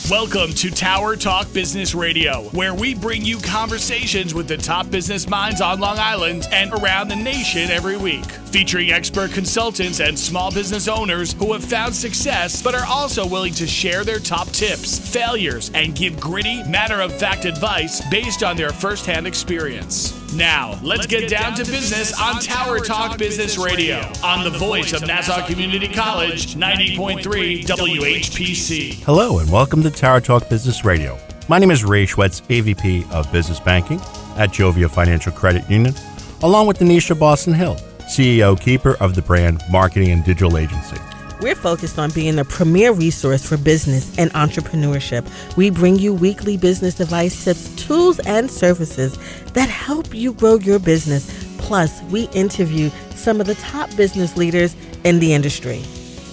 Welcome to Tower Talk Business Radio, where we bring you conversations with the top business minds on Long Island and around the nation every week. Featuring expert consultants and small business owners who have found success but are also willing to share their top tips, failures, and give gritty, matter-of-fact advice based on their firsthand experience. Now, let's get down to business on Tower Talk Business Radio on the voice of Nassau Community College, 90.3 WHPC. Hello and welcome to Tower Talk Business Radio. My name is Ray Schwetz, AVP of Business Banking at Jovia Financial Credit Union, along with Donyshia Boston-Hill, CEO keeper of the brand Marketing and Digital Agency. We're focused on being the premier resource for business and entrepreneurship. We bring you weekly business advice, tips, tools, and services that help you grow your business. Plus, we interview some of the top business leaders in the industry.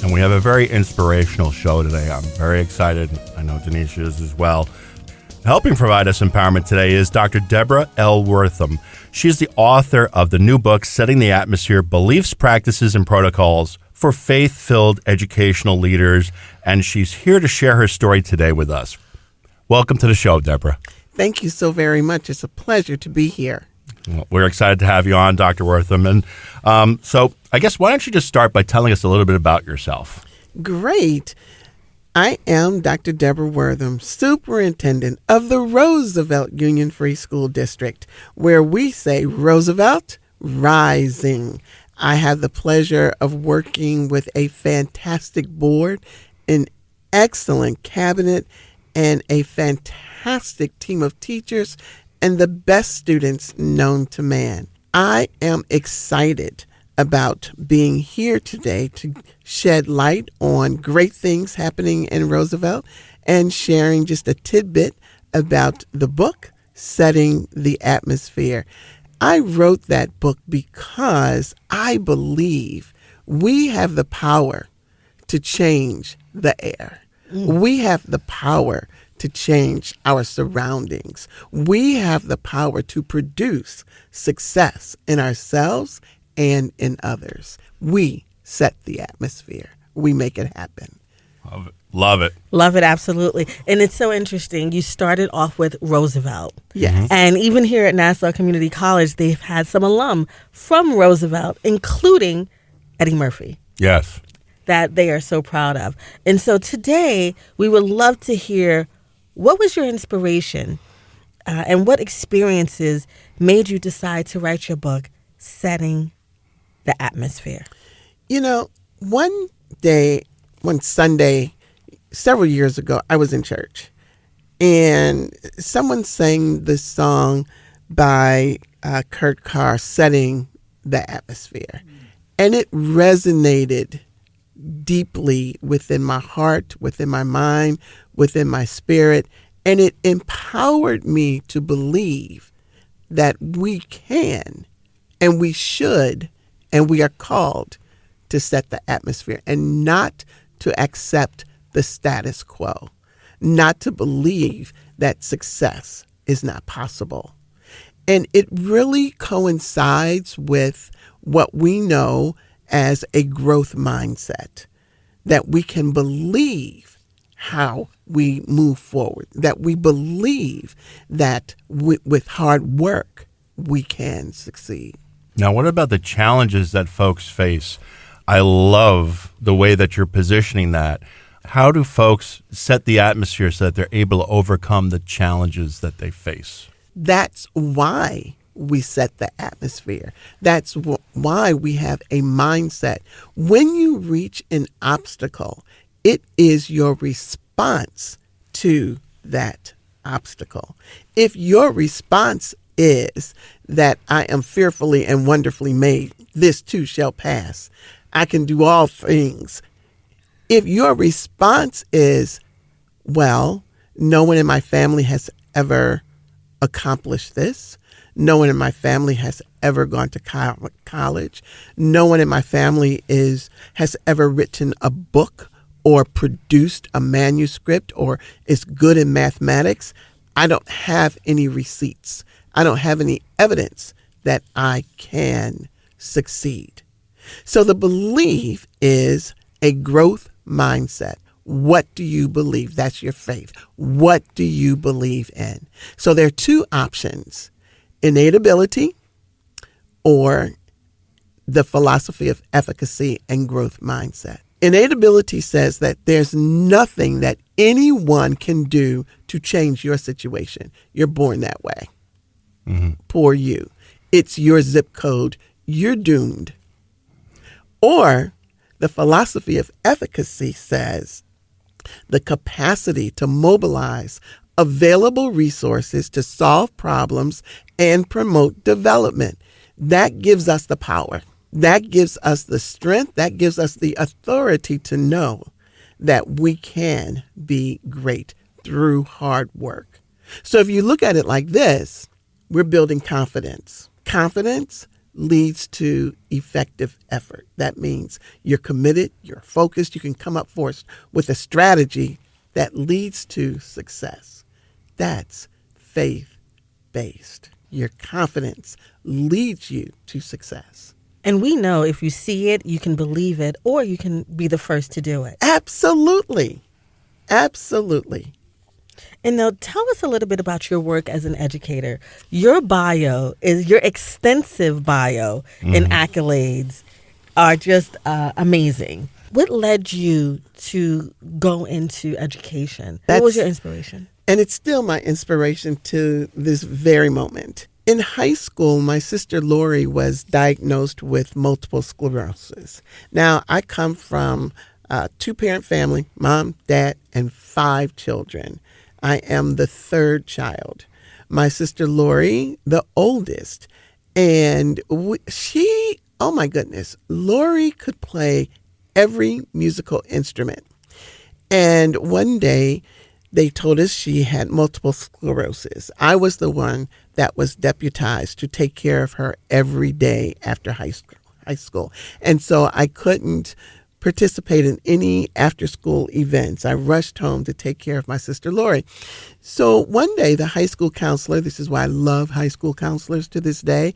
And we have a very inspirational show today. I'm very excited. I know Donyshia is as well. Helping provide us empowerment today is Dr. Deborah L. Wortham. She's the author of the new book, Setting the Atmosphere, Beliefs, Practices, and Protocols for Faith-Filled Educational Leaders. And she's here to share her story today with us. Welcome to the show, Deborah. Thank you so very much. It's a pleasure to be here. Well, we're excited to have you on, Dr. Wortham. And so I guess why don't you just start by telling us a little bit about yourself? Great. I am Dr. Deborah Wortham, Superintendent of the Roosevelt Union Free School District, where we say Roosevelt Rising. I have the pleasure of working with a fantastic board, an excellent cabinet, and a fantastic team of teachers and the best students known to man. I am excited about being here today to shed light on great things happening in Roosevelt and sharing just a tidbit about the book, Setting the Atmosphere. I wrote that book because I believe we have the power to change the air. We have the power to change our surroundings. We have the power to produce success in ourselves and in others. We set the atmosphere. We make it happen. Love it. Love it. Love it, absolutely. And it's so interesting. You started off with Roosevelt. Yes. And even here at Nassau Community College, they've had some alum from Roosevelt, including Eddie Murphy. Yes. That they are so proud of. And so today, we would love to hear, what was your inspiration and what experiences made you decide to write your book, Setting the Atmosphere? You know, one Sunday, several years ago, I was in church and someone sang this song by Kurt Carr, Setting the Atmosphere. And it resonated deeply within my heart, within my mind, within my spirit. And it empowered me to believe that we can and we should and we are called to set the atmosphere and not to accept the status quo, not to believe that success is not possible. And it really coincides with what we know as a growth mindset, that we can believe how we move forward, that we believe that with hard work, we can succeed. Now, what about the challenges that folks face? I love the way that you're positioning that. How do folks set the atmosphere so that they're able to overcome the challenges that they face? That's why we set the atmosphere. That's why we have a mindset. When you reach an obstacle, it is your response to that obstacle. If your response is that I am fearfully and wonderfully made, this too shall pass, I can do all things. If your response is, well, no one in my family has ever accomplished this, no one in my family has ever gone to college, no one in my family has ever written a book or produced a manuscript or is good in mathematics, I don't have any receipts. I don't have any evidence that I can succeed. So the belief is a growth mindset. What do you believe? That's your faith. What do you believe in? So there are two options: innate ability or the philosophy of efficacy and growth mindset. Innate ability says that there's nothing that anyone can do to change your situation. You're born that way. Poor you. It's your zip code. You're doomed. Or the philosophy of efficacy says the capacity to mobilize available resources to solve problems and promote development. That gives us the power. That gives us the strength. That gives us the authority to know that we can be great through hard work. So if you look at it like this, we're building confidence. Confidence leads to effective effort. That means you're committed, you're focused, you can come up with a strategy that leads to success. That's faith-based. Your confidence leads you to success. And we know if you see it, you can believe it, or you can be the first to do it. Absolutely. Absolutely. And now tell us a little bit about your work as an educator. Your extensive bio and accolades are just amazing. What led you to go into education? What was your inspiration? And it's still my inspiration to this very moment. In high school, my sister Lori was diagnosed with multiple sclerosis. Now, I come from a two-parent family, mom, dad, and 5 children. I am the third child. My sister Lori, the oldest. And she, oh my goodness, Lori could play every musical instrument. And one day, they told us she had multiple sclerosis. I was the one that was deputized to take care of her every day after high school. And so I couldn't participate in any after-school events. I rushed home to take care of my sister Lori. So one day, the high school counselor, this is why I love high school counselors to this day,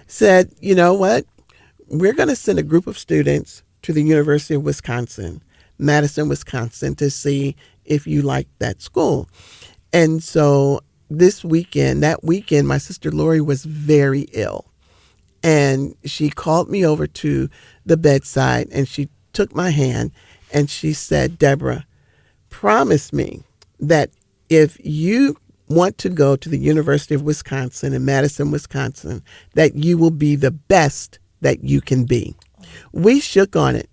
said, you know what? We're going to send a group of students to the University of Wisconsin, Madison, Wisconsin, to see if you like that school. And so that weekend, my sister Lori was very ill. And she called me over to the bedside and she took my hand and she said, Deborah, promise me that if you want to go to the University of Wisconsin in Madison, Wisconsin, that you will be the best that you can be. We shook on it.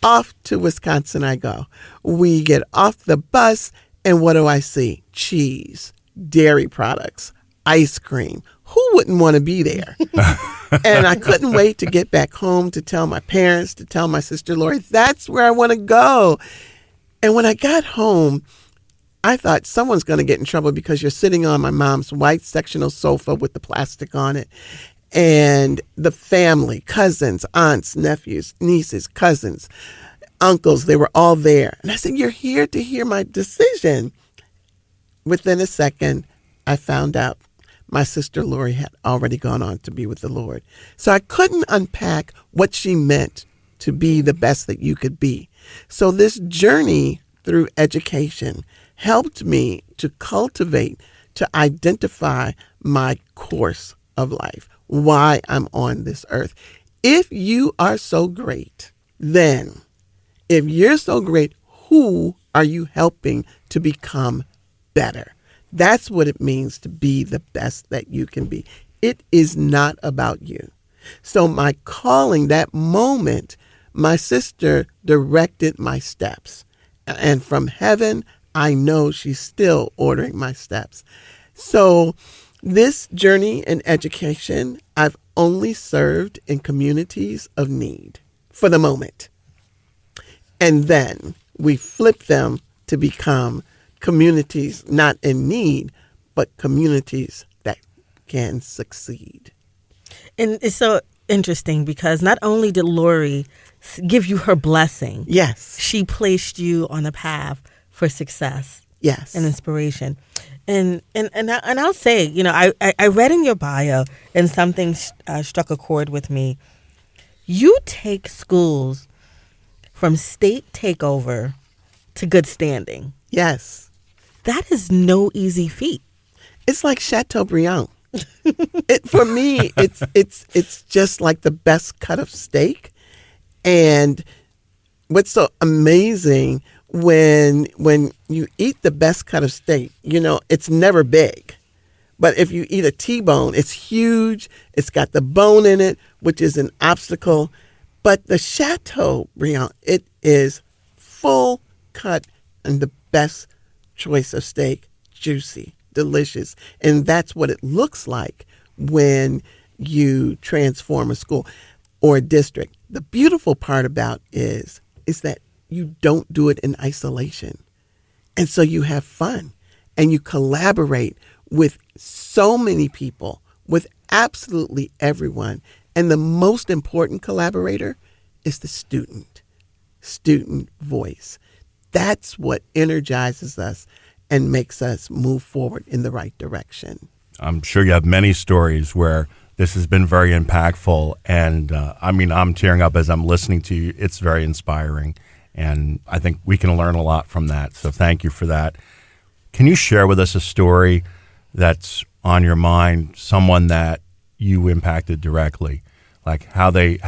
Off to Wisconsin I go. We get off the bus, and what do I see? Cheese, dairy products, ice cream. Who wouldn't want to be there? And I couldn't wait to get back home to tell my parents, to tell my sister Lori, that's where I want to go. And when I got home, I thought someone's going to get in trouble because you're sitting on my mom's white sectional sofa with the plastic on it. And the family, cousins, aunts, nephews, nieces, cousins, uncles, they were all there. And I said, you're here to hear my decision. Within a second, I found out my sister Lori had already gone on to be with the Lord. So I couldn't unpack what she meant to be the best that you could be. So this journey through education helped me to cultivate, to identify my course of life, why I'm on this earth. If you are so great, then if you're so great, who are you helping to become better? That's what it means to be the best that you can be. It is not about you. So my calling, that moment, my sister directed my steps. And from heaven, I know she's still ordering my steps. So this journey in education, I've only served in communities of need for the moment. And then we flip them to become communities not in need, but communities that can succeed. And it's so interesting because not only did Lori give you her blessing, yes, she placed you on a path for success, yes, and inspiration. And I'll say, I read in your bio and something struck a chord with me. You take schools from state takeover to good standing. Yes. That is no easy feat. It's like Chateaubriand. For me, it's just like the best cut of steak. And what's so amazing when you eat the best cut of steak, it's never big. But if you eat a T-bone, it's huge. It's got the bone in it, which is an obstacle. But the Chateaubriand, it is full cut and the best choice of steak, juicy, delicious. And that's what it looks like when you transform a school or a district. The beautiful part about is that you don't do it in isolation. And so you have fun and you collaborate with so many people, with absolutely everyone. And the most important collaborator is the student voice. That's what energizes us and makes us move forward in the right direction. I'm sure you have many stories where this has been very impactful. And I'm tearing up as I'm listening to you. It's very inspiring. And I think we can learn a lot from that. So thank you for that. Can you share with us a story that's on your mind, someone that you impacted directly, like how they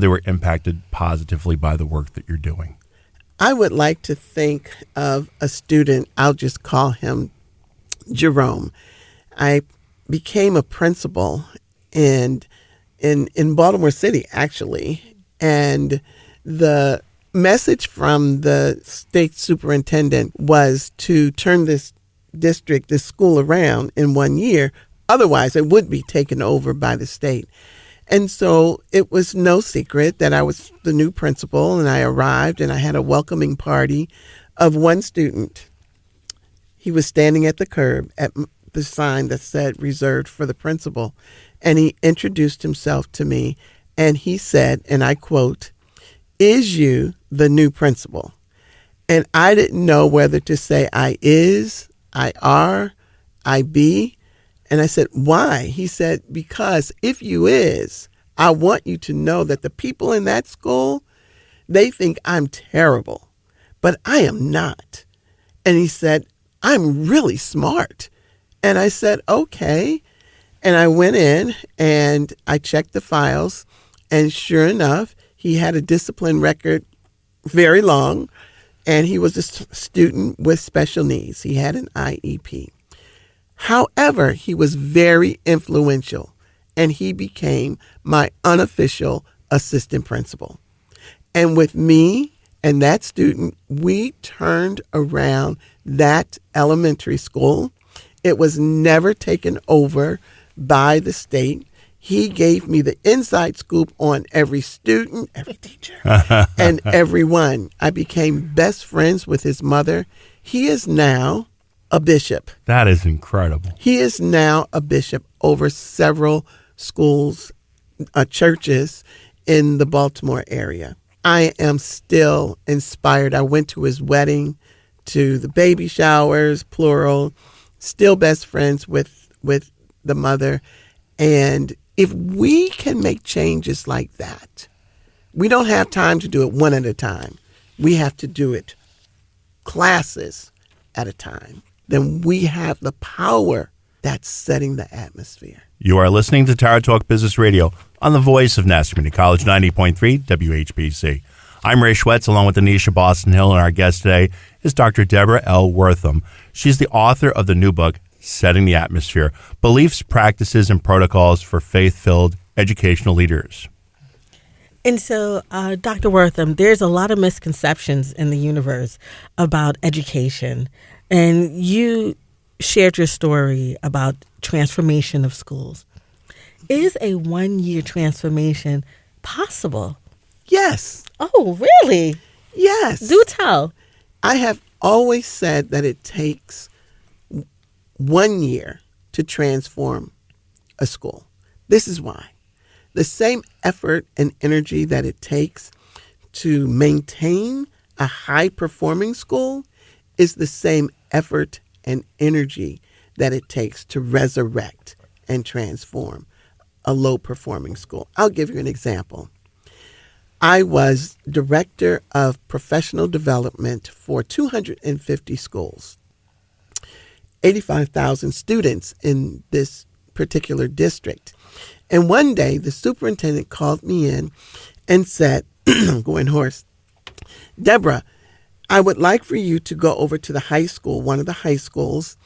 were impacted positively by the work that you're doing? I would like to think of a student, I'll just call him Jerome. I became a principal in Baltimore City, actually, and the message from the state superintendent was to turn this school around in 1 year. Otherwise, it would be taken over by the state. And so it was no secret that I was the new principal, and I arrived and I had a welcoming party of one student. He was standing at the curb at the sign that said reserved for the principal, and he introduced himself to me, and he said, and I quote, "Is you the new principal?" And I didn't know whether to say I is, I are, I be. And I said, why? He said, because if you is, I want you to know that the people in that school, they think I'm terrible, but I am not. And he said, I'm really smart. And I said, okay. And I went in and I checked the files. And sure enough, he had a discipline record very long. And he was a student with special needs. He had an IEP. However, he was very influential, and he became my unofficial assistant principal. And with me and that student, we turned around that elementary school. It was never taken over by the state. He gave me the inside scoop on every student, every teacher, and everyone. I became best friends with his mother. He is now a bishop. That is incredible. He is now a bishop over several schools, churches in the Baltimore area. I am still inspired. I went to his wedding, to the baby showers, plural, still best friends with the mother. And if we can make changes like that, we don't have time to do it one at a time. We have to do it classes at a time. Then we have the power that's setting the atmosphere. You are listening to Tara Talk Business Radio on the voice of Nassau Community College, 90.3 WHPC. I'm Ray Schwetz, along with Donyshia Boston-Hill, and our guest today is Dr. Deborah L. Wortham. She's the author of the new book, Setting the Atmosphere, Beliefs, Practices, and Protocols for Faith-Filled Educational Leaders. And so, Dr. Wortham, there's a lot of misconceptions in the universe about education. And you shared your story about transformation of schools. Is a 1-year transformation possible? Yes. Oh, really? Yes. Do tell. I have always said that it takes 1 year to transform a school. This is why. The same effort and energy that it takes to maintain a high-performing school is the same effort and energy that it takes to resurrect and transform a low-performing school. I'll give you an example. I was director of professional development for 250 schools, 85,000 students in this particular district. And one day, the superintendent called me in and said, I'm going hoarse, Deborah, I would like for you to go over to the high school, one of the high schools.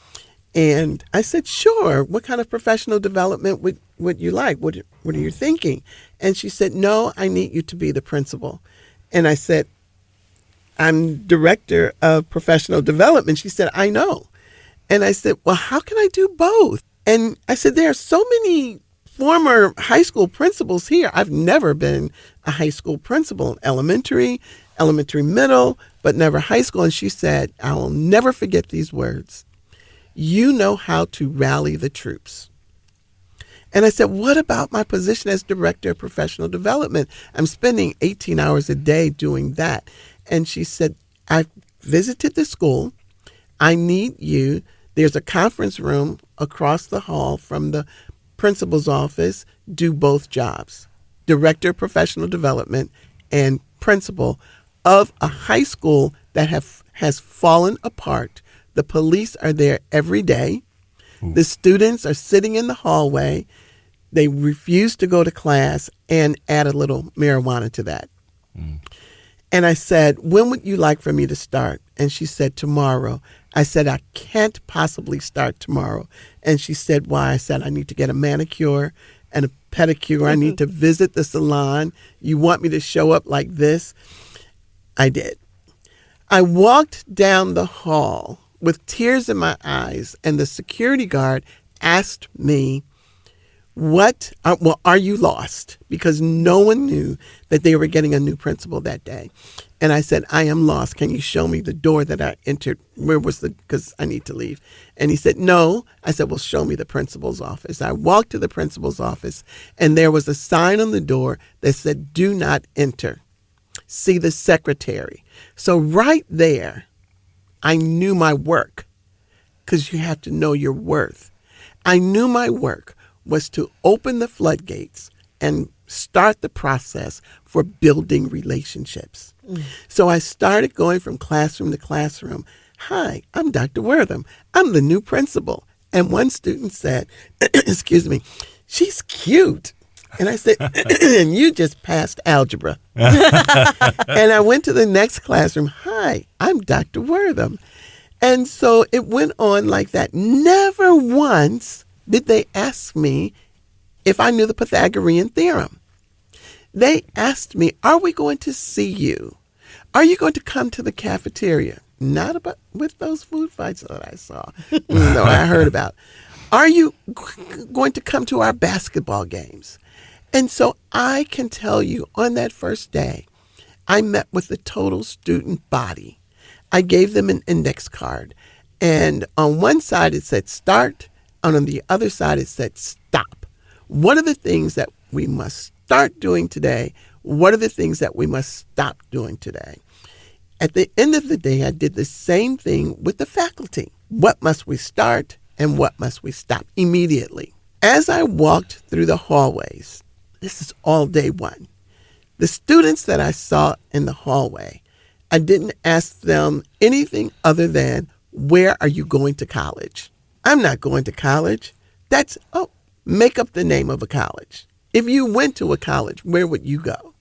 And I said, sure. What kind of professional development would you like? What are you thinking? And she said, no, I need you to be the principal. And I said, I'm director of professional development. She said, I know. And I said, well, how can I do both? And I said, there are so many former high school principals here. I've never been a high school principal, elementary middle, but never high school. And she said, I will never forget these words. You know how to rally the troops. And I said, what about my position as director of professional development? I'm spending 18 hours a day doing that. And she said, I visited the school. I need you. There's a conference room across the hall from the principal's office. Do both jobs, director of professional development and principal of a high school that has fallen apart. The police are there every day. Ooh. The students are sitting in the hallway. They refuse to go to class and add a little marijuana to that. Mm. And I said, when would you like for me to start? And she said, tomorrow. I said, I can't possibly start tomorrow. And she said, why? I said, I need to get a manicure and a pedicure. I need to visit the salon. You want me to show up like this? I did. I walked down the hall with tears in my eyes, and the security guard asked me, are you lost? Because no one knew that they were getting a new principal that day. And I said, I am lost. Can you show me the door that I entered? Because I need to leave. And he said, no. I said, well, show me the principal's office. I walked to the principal's office, and there was a sign on the door that said, do not enter. See the secretary. So right there, I knew my work, because you have to know your worth. I knew my work was to open the floodgates and start the process for building relationships. Mm. So I started going from classroom to classroom. Hi, I'm Dr. Wortham. I'm the new principal. And one student said, excuse me, she's cute. And I said, and you just passed algebra. And I went to the next classroom. Hi, I'm Dr. Wortham. And so it went on like that. Never once did they ask me if I knew the Pythagorean theorem. They asked me, are we going to see you? Are you going to come to the cafeteria? Not about with those food fights that I saw. No, I heard about. Are you going to come to our basketball games? And so I can tell you on that first day, I met with the total student body. I gave them an index card. And on one side it said start, and on the other side it said stop. What are the things that we must start doing today? What are the things that we must stop doing today? At the end of the day, I did the same thing with the faculty. What must we start and what must we stop immediately? As I walked through the hallways, this is all day one, the students that I saw in the hallway, I didn't ask them anything other than, where are you going to college? I'm not going to college. Make up the name of a college. If you went to a college, where would you go?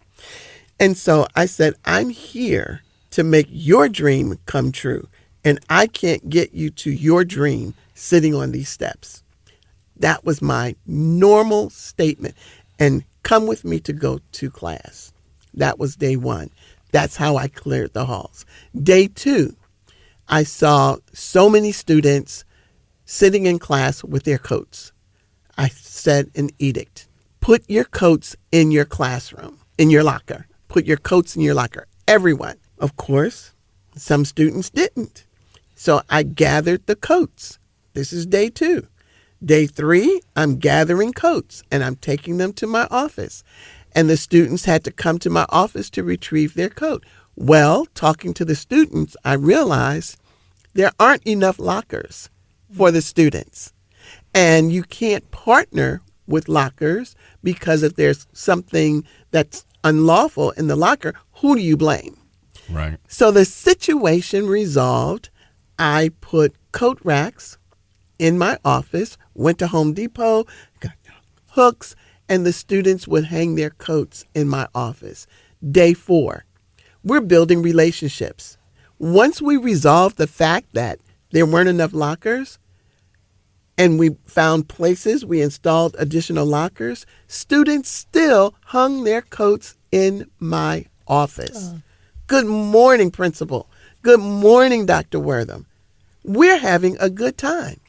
And so I said, I'm here to make your dream come true. And I can't get you to your dream sitting on these steps. That was my normal statement. And come with me to go to class. That was day one. That's how I cleared the halls. Day two, I saw so many students sitting in class with their coats. I said an edict. Put your coats in your classroom, in your locker. Put your coats in your locker. Everyone. Of course, some students didn't. So I gathered the coats. This is day two. Day three, I'm gathering coats and I'm taking them to my office. And the students had to come to my office to retrieve their coat. Well, talking to the students, I realized there aren't enough lockers for the students. And you can't partner with lockers because if there's something that's unlawful in the locker, who do you blame? Right. So the situation resolved. I put coat racks in my office, went to Home Depot, got hooks, and the students would hang their coats in my office. Day 4, we're building relationships. Once we resolved the fact that there weren't enough lockers and we found places, we installed additional lockers, students still hung their coats in my office. Good morning, principal. Good morning, Dr. Wortham. We're having a good time.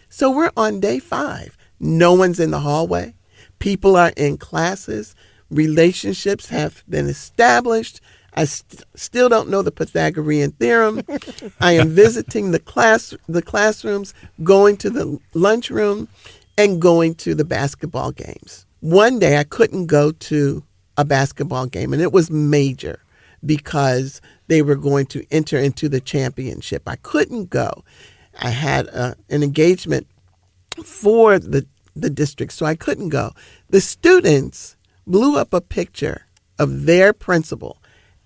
So we're on day 5. No one's in the hallway. People are in classes. Relationships have been established. I still don't know the Pythagorean theorem. I am visiting the classrooms, going to the lunchroom, and going to the basketball games. One day I couldn't go to a basketball game, and it was major because they were going to enter into the championship. I couldn't go. I had an engagement for the district, so I couldn't go. The students blew up a picture of their principal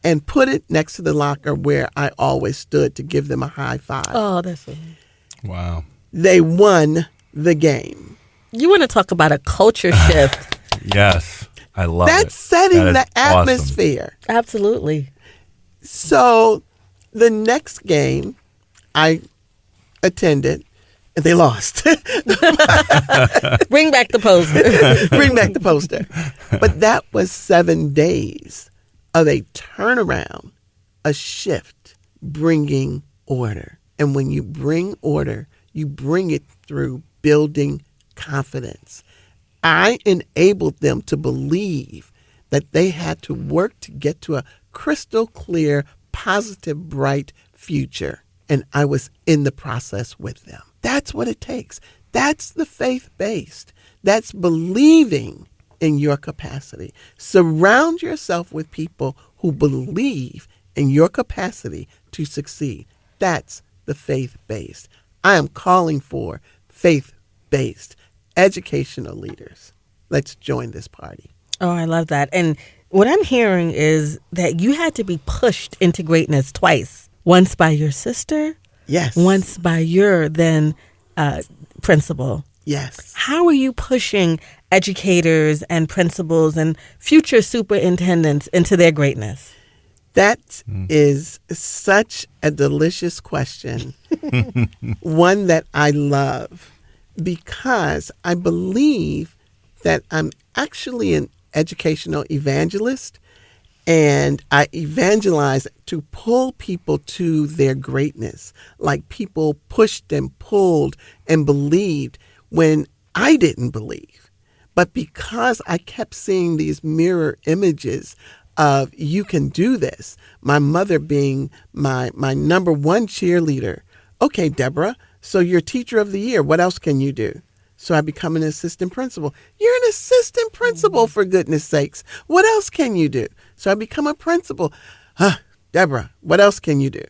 and put it next to the locker where I always stood to give them a high five. Oh, that's sweet. Wow. They won the game. You want to talk about a culture shift? Yes. I love it. That's setting That the is awesome. atmosphere. Absolutely. So the next game I attended, and they lost. Bring back the poster. Bring back the poster. But that was 7 days of a turnaround, a shift, bringing order. And when you bring order, you bring it through building confidence. I enabled them to believe that they had to work to get to a crystal clear, positive, bright future. And I was in the process with them. That's what it takes. That's the faith-based. That's believing in your capacity. Surround yourself with people who believe in your capacity to succeed. That's the faith-based. I am calling for faith-based educational leaders. Let's join this party. Oh, I love that. And what I'm hearing is that you had to be pushed into greatness twice. Once by your sister. Yes. Once by your then principal. Yes. How are you pushing educators and principals and future superintendents into their greatness? That is such a delicious question. One that I love because I believe that I'm actually an educational evangelist, and I evangelize to pull people to their greatness, like people pushed and pulled and believed when I didn't believe. But because I kept seeing these mirror images of you can do this, my mother being my number one cheerleader. Okay, Deborah, so you're teacher of the year. What else can you do? So I become an assistant principal. You're an assistant principal, for goodness sakes. What else can you do? So I become a principal. Deborah, what else can you do?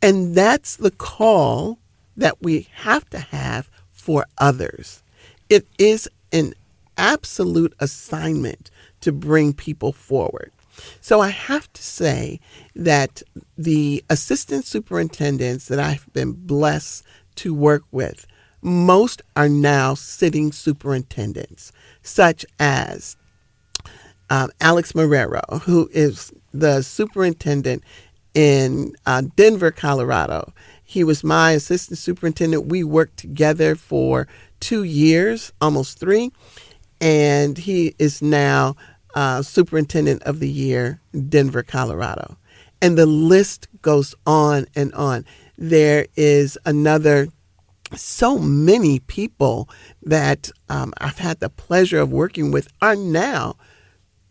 And that's the call that we have to have for others. It is an absolute assignment to bring people forward. So I have to say that the assistant superintendents that I've been blessed to work with, most are now sitting superintendents, such as Alex Marrero, who is the superintendent in Denver, Colorado. He was my assistant superintendent. We worked together for 2 years, almost 3, and he is now superintendent of the year, Denver, Colorado. And the list goes on and on. There is so many people that I've had the pleasure of working with are now,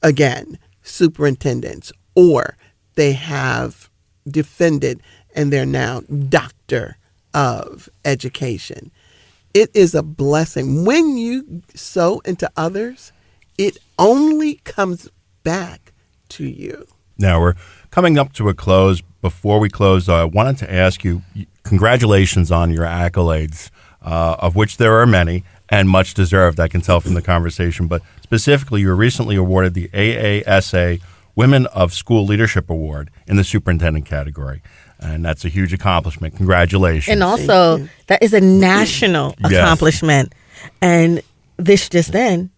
again, superintendents, or they have defended and they're now doctor of education. It is a blessing. When you sow into others, it only comes back to you. Now we're coming up to a close. Before we close, I wanted to ask you, congratulations on your accolades, of which there are many, and much deserved, I can tell from the conversation. But specifically, you were recently awarded the AASA Women of School Leadership Award in the superintendent category. And that's a huge accomplishment. Congratulations. And also, that is a national accomplishment. And this just then,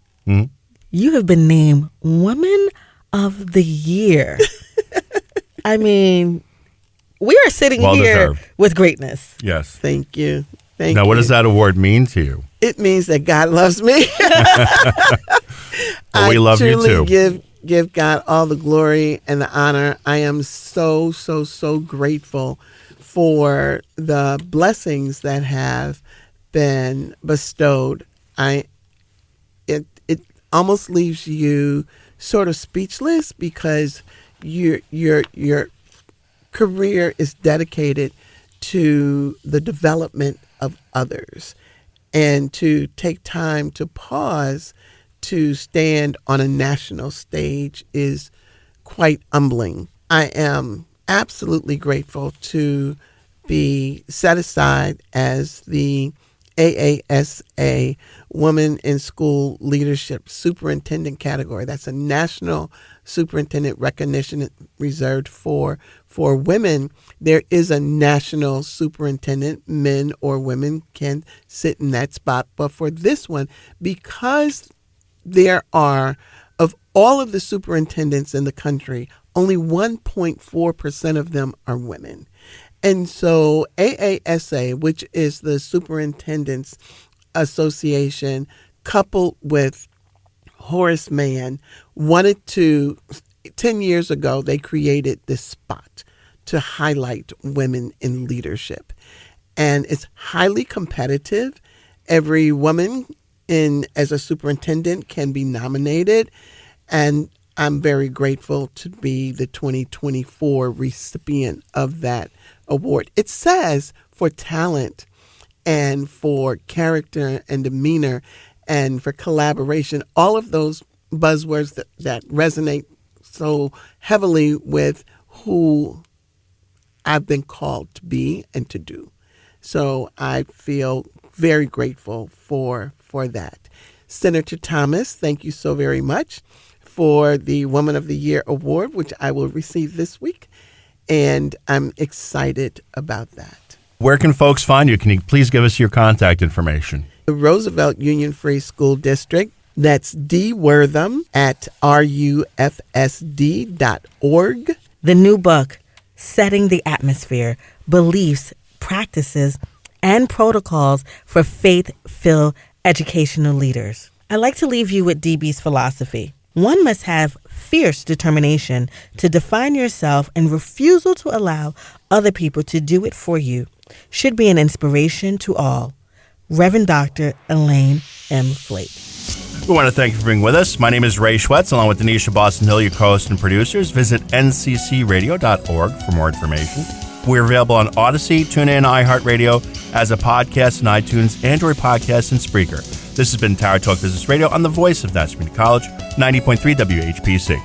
you have been named Woman of the Year. I mean, we are sitting here with greatness. Yes. Thank you. Thank now, you. what does that award mean to you? It means that God loves me. Well, we love you too. I truly give God all the glory and the honor. I am so grateful for the blessings that have been bestowed. It almost leaves you sort of speechless because your career is dedicated to the development of others, and to take time to pause to stand on a national stage is quite humbling. I am absolutely grateful to be set aside as the AASA Woman in School Leadership Superintendent category. That's a national superintendent recognition reserved for women. There is a national superintendent. Men or women can sit in that spot. But for this one, because there are, of all of the superintendents in the country, only 1.4% of them are women. And so AASA, which is the Superintendents Association, coupled with Horace Mann, wanted to, 10 years ago, they created this spot to highlight women in leadership. And it's highly competitive. Every woman as a superintendent can be nominated. And I'm very grateful to be the 2024 recipient of that award. It says for talent and for character and demeanor and for collaboration, all of those buzzwords that resonate so heavily with who I've been called to be and to do. So I feel very grateful for that. Senator Thomas, thank you so very much for the Woman of the Year Award, which I will receive this week. And I'm excited about that. Where can folks find you? Can you please give us your contact information? The Roosevelt Union Free School District, that's D. Wortham at rufsd.org. The new book, Setting the Atmosphere, Beliefs, Practices, and Protocols for Faith-Filled Educational Leaders. I like to leave you with DB's philosophy. One must have fierce determination to define yourself, and refusal to allow other people to do it for you should be an inspiration to all. Reverend Dr. Elaine M. Flake. We want to thank you for being with us. My name is Ray Schwetz, along with Donyshia Boston-Hill, your co-host and producers. Visit nccradio.org for more information. We're available on Odyssey, TuneIn, iHeartRadio, as a podcast in iTunes, Android Podcasts, and Spreaker. This has been Tower Talk Business Radio on the voice of National Community College, 90.3 WHPC.